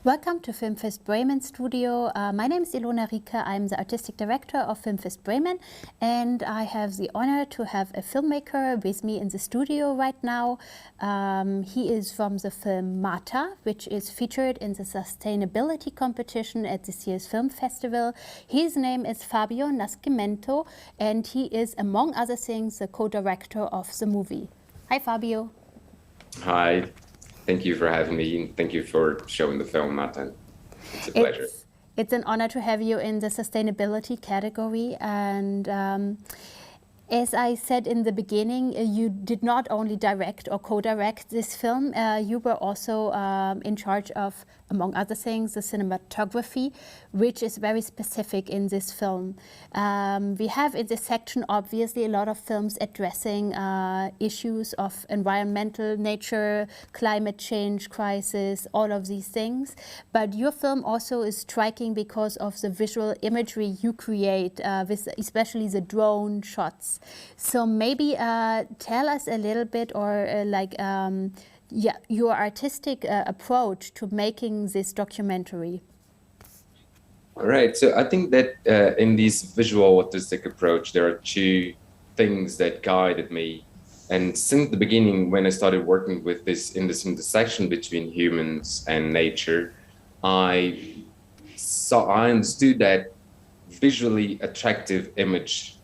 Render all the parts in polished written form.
Welcome to Filmfest Bremen studio. My name is Ilona Rieke. I'm the artistic director of Filmfest Bremen, and I have the honor to have a filmmaker with me in the studio right now. He is from the film Marta, which is featured in the sustainability competition at this year's film festival. His name is Fabio Nascimento, and he is, among other things, the co-director of the movie. Hi, Fabio. Hi. Thank you for having me, and thank you for showing the film, Martin. It's a pleasure. It's an honor to have you in the sustainability category. And as I said in the beginning, you did not only direct or co-direct this film, you were also in charge of, among other things, the cinematography, which is very specific in this film. We have in this section, obviously, a lot of films addressing issues of environmental nature, climate change crisis, all of these things. But your film also is striking because of the visual imagery you create, with especially the drone shots. So maybe tell us a little bit, or your artistic approach to making this documentary. All right. So I think that in this visual artistic approach, there are two things that guided me. And since the beginning, when I started working with this intersection between humans and nature, I understood that visually attractive image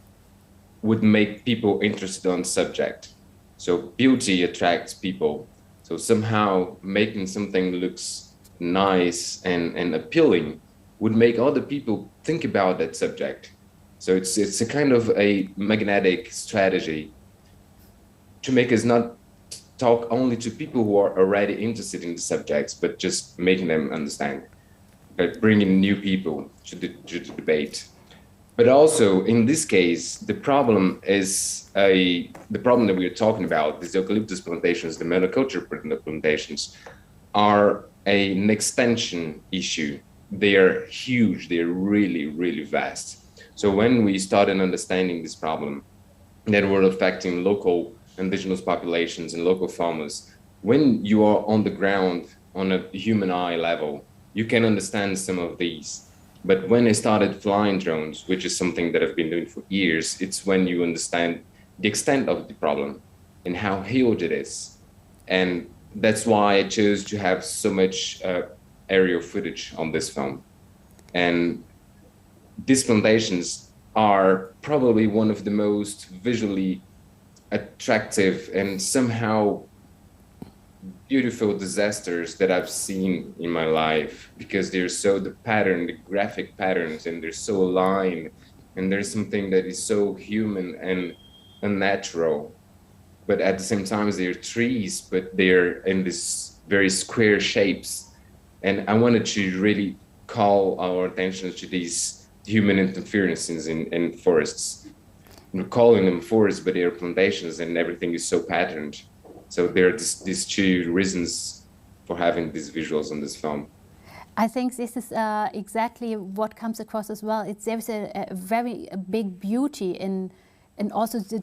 would make people interested on subject. So beauty attracts people. So somehow making something looks nice and appealing would make other people think about that subject. So it's a kind of a magnetic strategy to make us not talk only to people who are already interested in the subjects, but just making them understand, but bringing new people to the debate. But also, in this case, the problem that we are talking about, these eucalyptus plantations, the monoculture plantations, are an extension issue. They are huge. They are really, really vast. So when we started understanding this problem that were affecting local indigenous populations and local farmers, when you are on the ground on a human eye level, you can understand some of these. But when I started flying drones, which is something that I've been doing for years, it's when you understand the extent of the problem and how huge it is. And that's why I chose to have so much aerial footage on this film. And these plantations are probably one of the most visually attractive and somehow beautiful disasters that I've seen in my life, because they're so the graphic patterns, and they're so aligned, and there's something that is so human and unnatural. But at the same time, they're trees, but they're in this very square shapes. And I wanted to really call our attention to these human interferences in forests. We're calling them forests, but they're plantations, and everything is so patterned. So there are these two reasons for having these visuals on this film. I think this is exactly what comes across as well. There's a very big beauty in also the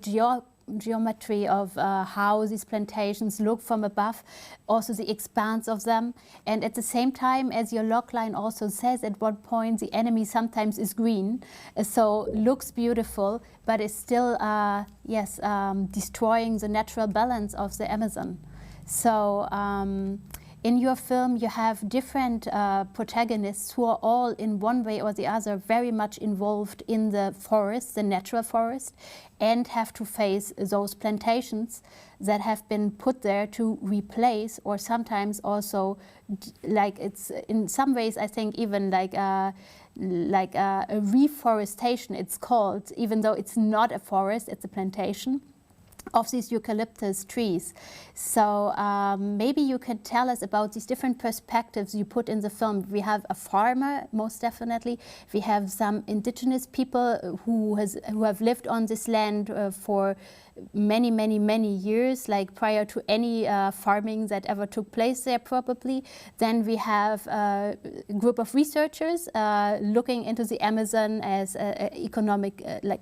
geometry of how these plantations look from above, also the expanse of them. And at the same time, as your logline also says, at one point the enemy sometimes is green, so looks beautiful, but is still destroying the natural balance of the Amazon. So in your film, you have different protagonists who are all, in one way or the other, very much involved in the forest, the natural forest, and have to face those plantations that have been put there to replace, or sometimes also, like it's in some ways, I think, even like a reforestation, it's called, even though it's not a forest, it's a plantation of these eucalyptus trees. So maybe you can tell us about these different perspectives you put in the film. We have a farmer, most definitely. We have some indigenous people who have lived on this land for many, many, many years, like prior to any farming that ever took place there, probably. Then we have a group of researchers looking into the Amazon as an economic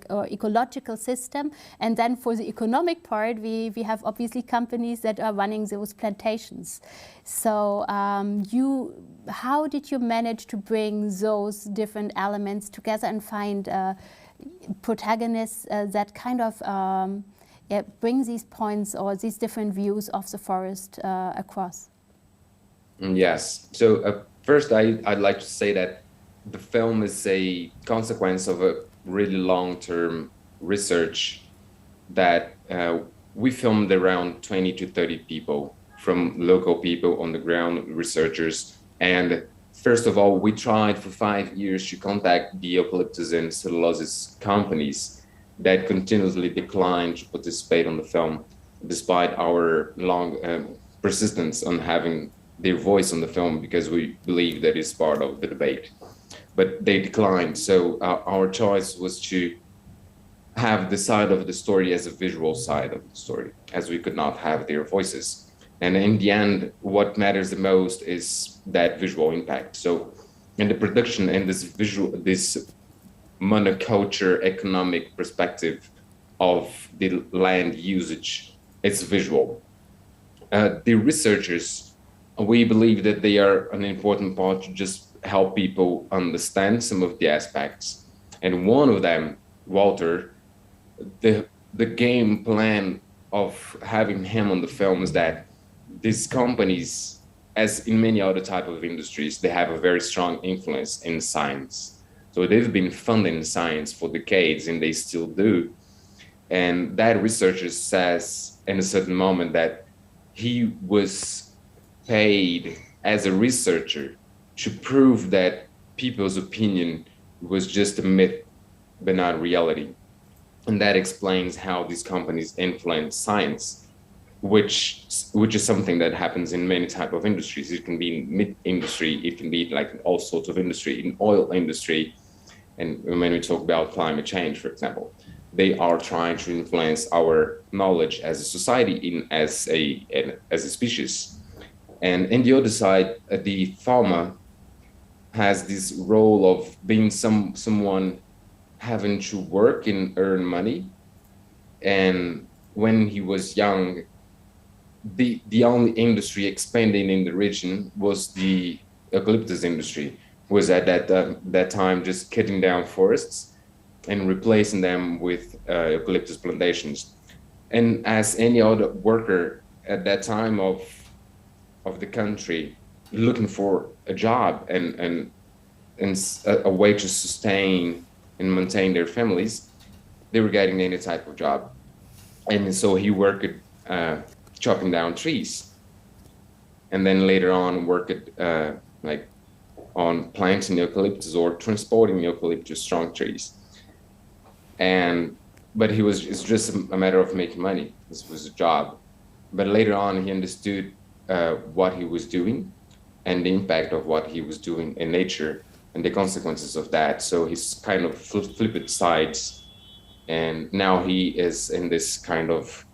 or ecological system. And then for the economic economic part, we have obviously companies that are running those plantations. So how did you manage to bring those different elements together and find protagonists that kind of bring these points or these different views of the forest across? Yes. So first, I'd like to say that the film is a consequence of a really long-term research that we filmed around 20 to 30 people, from local people on the ground, researchers. And first of all, we tried for 5 years to contact the eucalyptus and cellulosis companies that continuously declined to participate on the film, despite our long persistence on having their voice on the film, because we believe that it's part of the debate. But they declined. So our choice was to have the side of the story as a visual side of the story, as we could not have their voices. And in the end, what matters the most is that visual impact. So in the production and this monoculture economic perspective of the land usage, it's visual. The researchers, we believe that they are an important part to just help people understand some of the aspects. And one of them, Walter, the game plan of having him on the film is that these companies, as in many other type of industries, they have a very strong influence in science. So they've been funding science for decades, and they still do. And that researcher says in a certain moment that he was paid as a researcher to prove that people's opinion was just a myth, but not reality. And that explains how these companies influence science, which is something that happens in many type of industries. It can be in meat industry, it can be like in all sorts of industry, in oil industry. And when we talk about climate change, for example, they are trying to influence our knowledge as a society, as a species. And in the other side, the farmer has this role of being someone having to work and earn money. And when he was young, the only industry expanding in the region was the eucalyptus industry, was at that time just cutting down forests and replacing them with eucalyptus plantations. And as any other worker at that time of the country, looking for a job and a way to sustain and maintain their families, they were getting any type of job. And so he worked chopping down trees, and then later on worked like on planting eucalyptus or transporting eucalyptus trunk trees. But it's just a matter of making money. This was a job. But later on, he understood what he was doing and the impact of what he was doing in nature and the consequences of that. So he's kind of flipped sides, and now he is in this kind of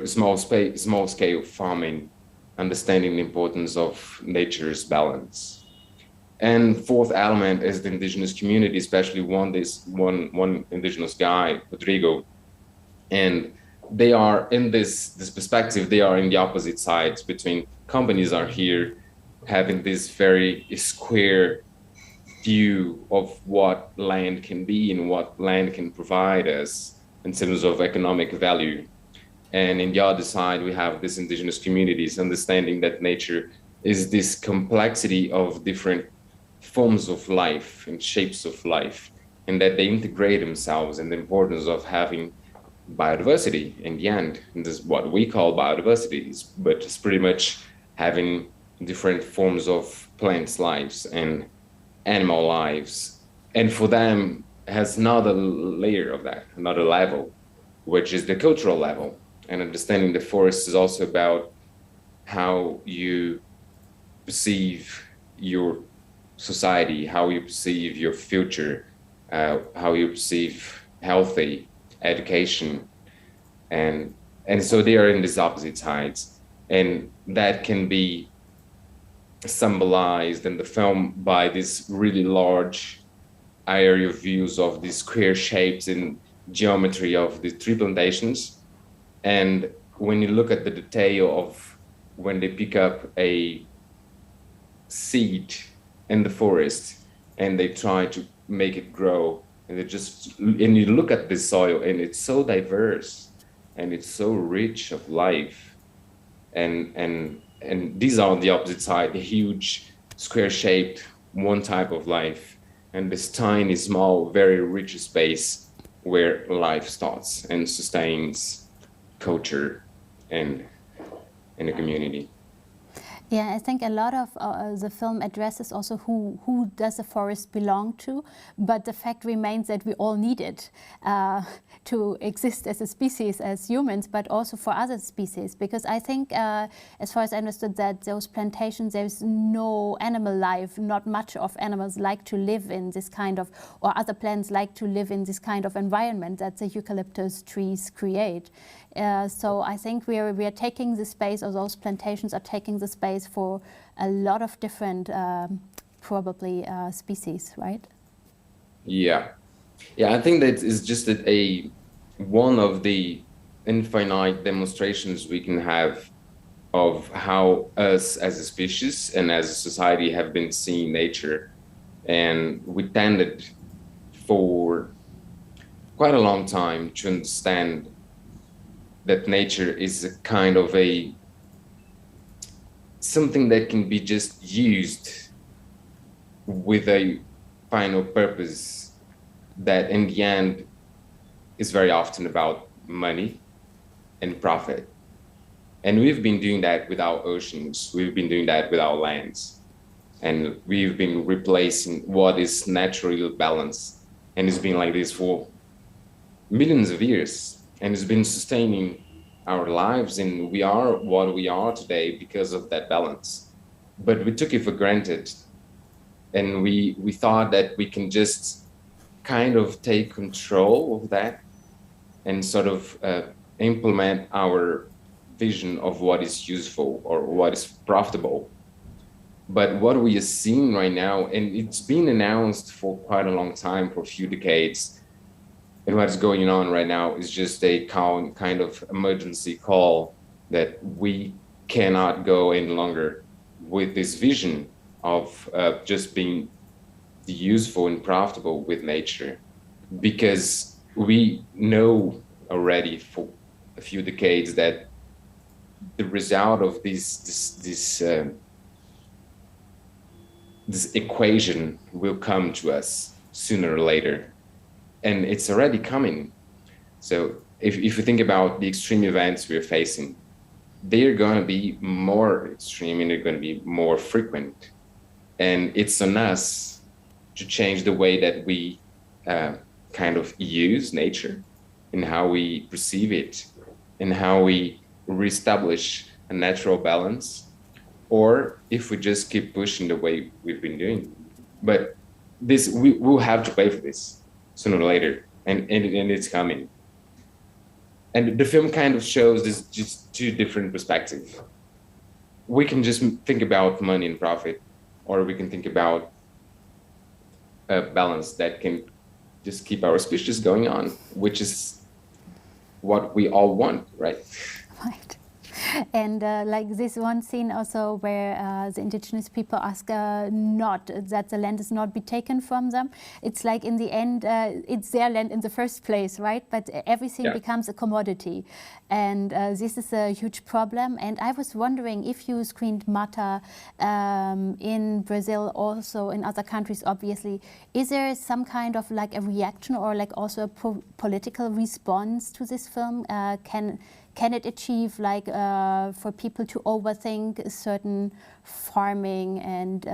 small scale farming, understanding the importance of nature's balance. And fourth element is the indigenous community, especially one indigenous guy, Rodrigo, and they are in this perspective. They are in the opposite sides between companies are here having this very square view of what land can be and what land can provide us in terms of economic value. And in the other side, we have these indigenous communities understanding that nature is this complexity of different forms of life and shapes of life, and that they integrate themselves, and the importance of having biodiversity in the end. And this is what we call biodiversity, but it's pretty much having different forms of plants' lives and animal lives. And for them, has another layer of that, another level, which is the cultural level. And understanding the forest is also about how you perceive your society, how you perceive your future, how you perceive healthy education. And so they are in these opposite sides. And that can be symbolized in the film by this really large aerial views of these square shapes and geometry of the tree plantations. And when you look at the detail of when they pick up a seed in the forest and they try to make it grow, and you look at the soil and it's so diverse and it's so rich of life, and these are on the opposite side, the huge square shaped one type of life, and this tiny small very rich space where life starts and sustains culture and in a community. Yeah, I think a lot of the film addresses also who does the forest belong to, but the fact remains that we all need it to exist as a species, as humans, but also for other species. Because I think, as far as I understood, that those plantations, there's no animal life, not much of animals like to live in this kind of, or other plants like to live in this kind of environment that the eucalyptus trees create. So I think we are taking the space, or those plantations are taking the space for a lot of different, probably species, right? Yeah, I think that is just one of the infinite demonstrations we can have of how us as a species and as a society have been seeing nature. And we tended for quite a long time to understand that nature is a kind of something that can be just used with a final purpose that in the end is very often about money and profit. And we've been doing that with our oceans, we've been doing that with our lands, and we've been replacing what is naturally balanced, and it's been like this for millions of years, and it's been sustaining our lives, and we are what we are today because of that balance. But we took it for granted, and we thought that we can just kind of take control of that and sort of implement our vision of what is useful or what is profitable. But what we are seeing right now, and it's been announced for quite a long time, for a few decades, and what's going on right now is just a kind of emergency call that we cannot go any longer with this vision of just being useful and profitable with nature, because we know already for a few decades that the result of this equation will come to us sooner or later, and it's already coming. So if you think about the extreme events we're facing, they're going to be more extreme and they're going to be more frequent, and it's on us to change the way that we kind of use nature and how we perceive it and how we reestablish a natural balance, or if we just keep pushing the way we've been doing. But this, we'll have to pay for this sooner or later, and it's coming. And the film kind of shows this just two different perspectives. We can just think about money and profit, or we can think about a balance that can just keep our species going on, which is what we all want, right? Right. And like this one scene also where the indigenous people ask not that the land is not be taken from them. It's like in the end, it's their land in the first place, right? But everything becomes a commodity. And this is a huge problem. And I was wondering if you screened Mata in Brazil, also in other countries, obviously, is there some kind of like a reaction or like also a political response to this film? Can it achieve like for people to overthink certain farming and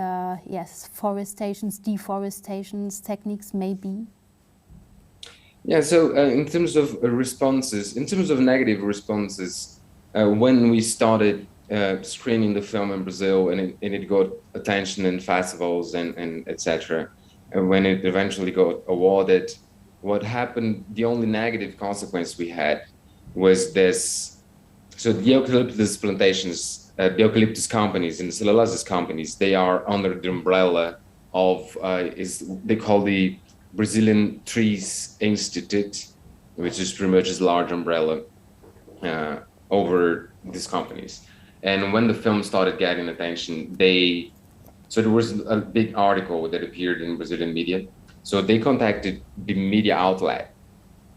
yes, deforestations techniques maybe? Yeah, so in terms of responses, in terms of negative responses, when we started screening the film in Brazil and it got attention in festivals and etc., and when it eventually got awarded, what happened, the only negative consequence we had was this. So the eucalyptus plantations, the eucalyptus companies and the cellulose companies, they are under the umbrella of they call the Brazilian Trees Institute, which is pretty much this large umbrella over these companies. And when the film started getting attention, so there was a big article that appeared in Brazilian media. So they contacted the media outlet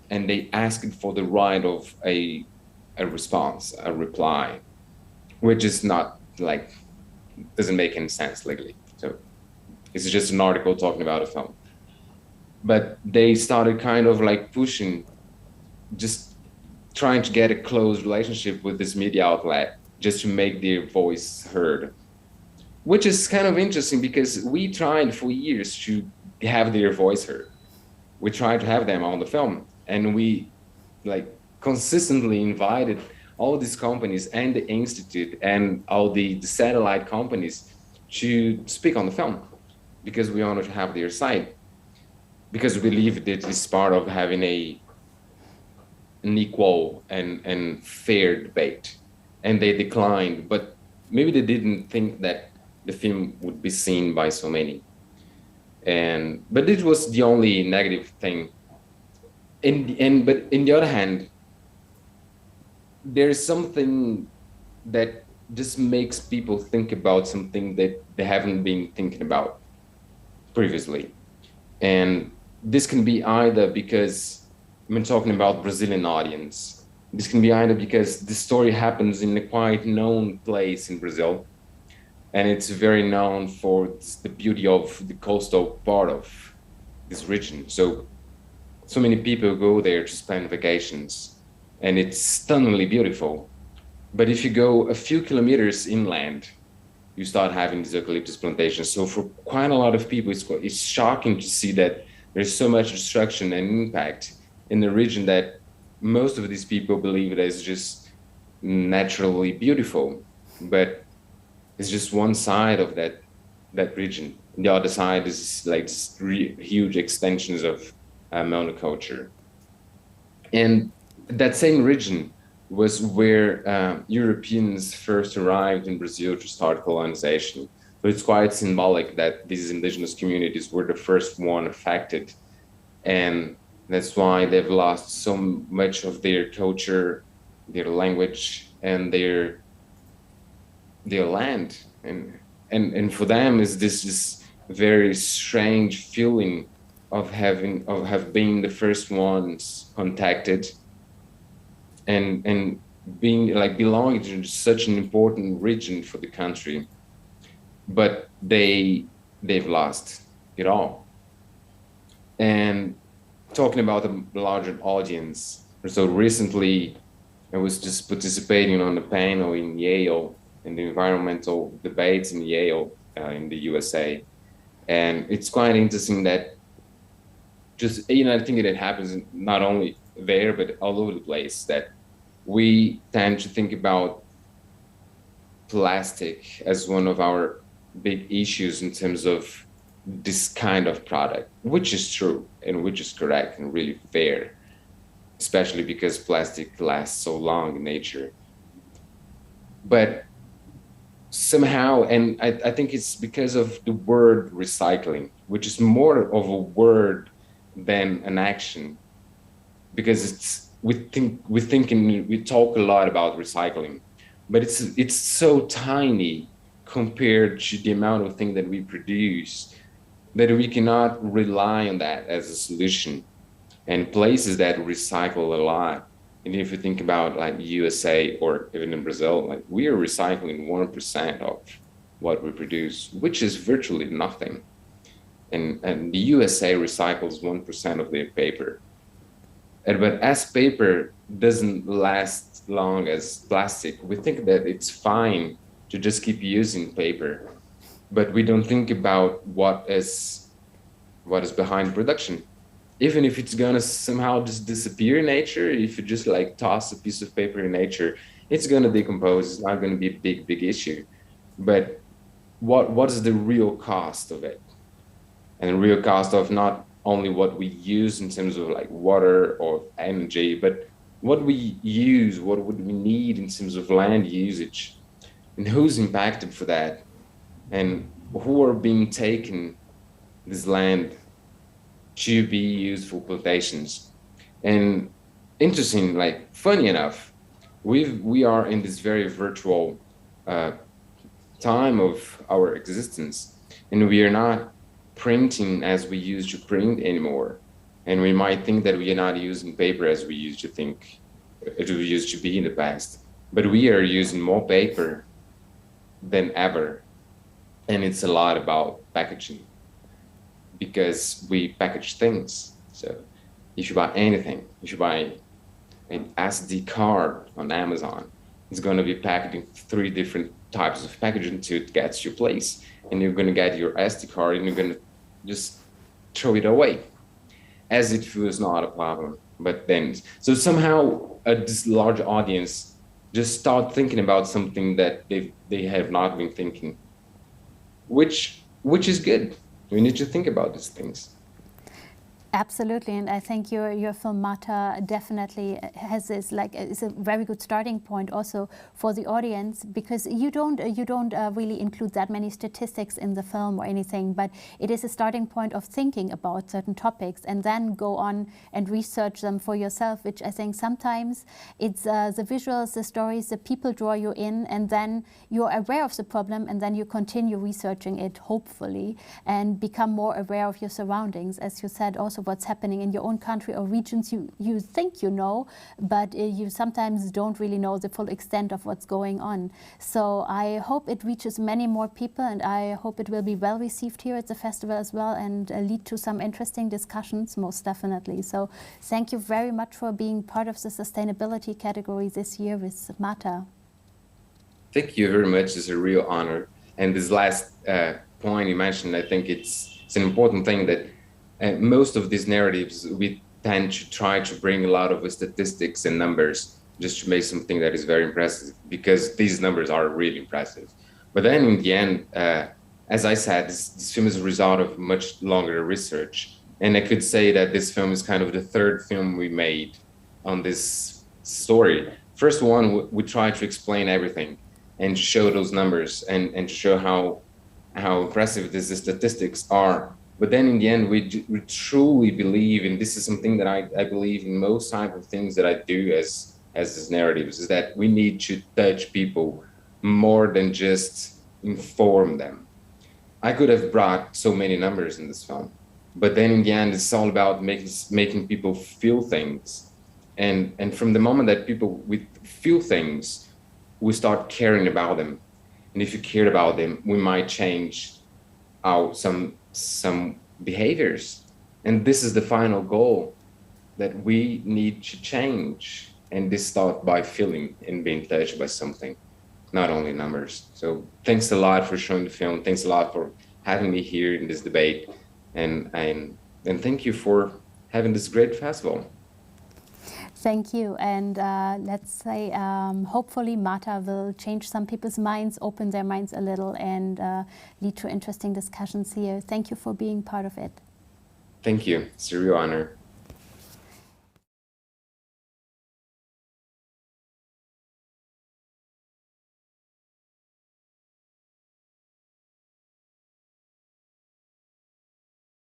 and they asked for the right of a response, a reply, which is not like, doesn't make any sense legally. So it's just an article talking about a film. But they started kind of like pushing, just trying to get a close relationship with this media outlet just to make their voice heard, which is kind of interesting because we tried for years to have their voice heard. We tried to have them on the film, and we like consistently invited all these companies and the institute and all the satellite companies to speak on the film because we wanted to have their side, because we believe that it's part of having an equal and fair debate. And they declined, but maybe they didn't think that the film would be seen by so many. But it was the only negative thing. But in the other hand, there's something that just makes people think about something that they haven't been thinking about previously. And this can be either because, I'm talking about Brazilian audience, this can be either because the story happens in a quite known place in Brazil, and it's very known for the beauty of the coastal part of this region. So many people go there to spend vacations, and it's stunningly beautiful. But if you go a few kilometers inland, you start having these eucalyptus plantations. So for quite a lot of people, it's shocking to see that there's so much destruction and impact in the region that most of these people believe it is just naturally beautiful. But it's just one side of that region. The other side is like huge extensions of monoculture. And that same region was where Europeans first arrived in Brazil to start colonization. So it's quite symbolic that these indigenous communities were the first one affected. And that's why they've lost so much of their culture, their language, and their land. And for them is this very strange feeling of being the first ones contacted and being like belonging to such an important region for the country, but they've lost it all. And talking about a larger audience, so recently I was just participating on a panel in Yale in the environmental debates in Yale in the USA, and it's quite interesting that just, I think that it happens not only there but all over the place, that we tend to think about plastic as one of our big issues in terms of this kind of product, which is true and which is correct and really fair, especially because plastic lasts so long in nature. But somehow, and I think it's because of the word recycling, which is more of a word than an action, because we talk a lot about recycling, but it's so tiny compared to the amount of thing that we produce that we cannot rely on that as a solution. And places that recycle a lot, and if you think about like USA or even in Brazil, like we are recycling 1% of what we produce, which is virtually nothing. And the USA recycles 1% of their paper. But as paper doesn't last long as plastic, we think that it's fine to just keep using paper, but we don't think about what is behind production. Even if it's gonna somehow just disappear in nature, if you just like toss a piece of paper in nature, it's gonna decompose. It's not gonna be a big issue. But what is the real cost of it? And the real cost of not only what we use in terms of like water or energy, but what we use, what would we need in terms of land usage, and who's impacted for that, and who are being taken this land to be used for plantations. And interesting, like funny enough, we are in this very virtual time of our existence, and we are not printing as we used to print anymore. And we might think that we are not using paper as we used to think it used to be in the past, but we are using more paper than ever. And it's a lot about packaging, because we package things. So if you buy anything, if you buy an SD card on Amazon, it's going to be packaged in 3 different types of packaging until it gets to your place. And you're going to get your SD card and you're going to just throw it away as if it was not a problem. But then, so somehow this large audience just start thinking about something that they have not been thinking, which is good. We need to think about these things. Absolutely, and I think your film Mata definitely has this, like, is a very good starting point also for the audience, because you don't really include that many statistics in the film or anything, but it is a starting point of thinking about certain topics and then go on and research them for yourself, which I think sometimes it's the visuals, the stories, the people draw you in, and then you're aware of the problem and then you continue researching it, hopefully, and become more aware of your surroundings, as you said, also what's happening in your own country or regions you think you know, but you sometimes don't really know the full extent of what's going on. So I hope it reaches many more people, and I hope it will be well received here at the festival as well, and lead to some interesting discussions, most definitely. So thank you very much for being part of the sustainability category this year with Mata. Thank you very much. It's a real honor. And this last point you mentioned, I think it's an important thing, that most of these narratives, we tend to try to bring a lot of statistics and numbers just to make something that is very impressive, because these numbers are really impressive. But then in the end, as I said, this film is a result of much longer research. And I could say that this film is kind of the 3rd film we made on this story. First one, we tried to explain everything and show those numbers and to show how impressive these statistics are. But then in the end, we truly believe, and this is something that I believe in most type of things that I do as these narratives, is that we need to touch people more than just inform them. I could have brought so many numbers in this film, but then in the end, it's all about making people feel things. And from the moment that people feel things, we start caring about them. And if you cared about them, we might change some behaviors. And this is the final goal, that we need to change. And this starts by feeling and being touched by something, not only numbers. So thanks a lot for showing the film. Thanks a lot for having me here in this debate. And thank you for having this great festival. Thank you, and let's say hopefully Mata will change some people's minds, open their minds a little, and lead to interesting discussions here. Thank you for being part of it. Thank you. It's a real honor.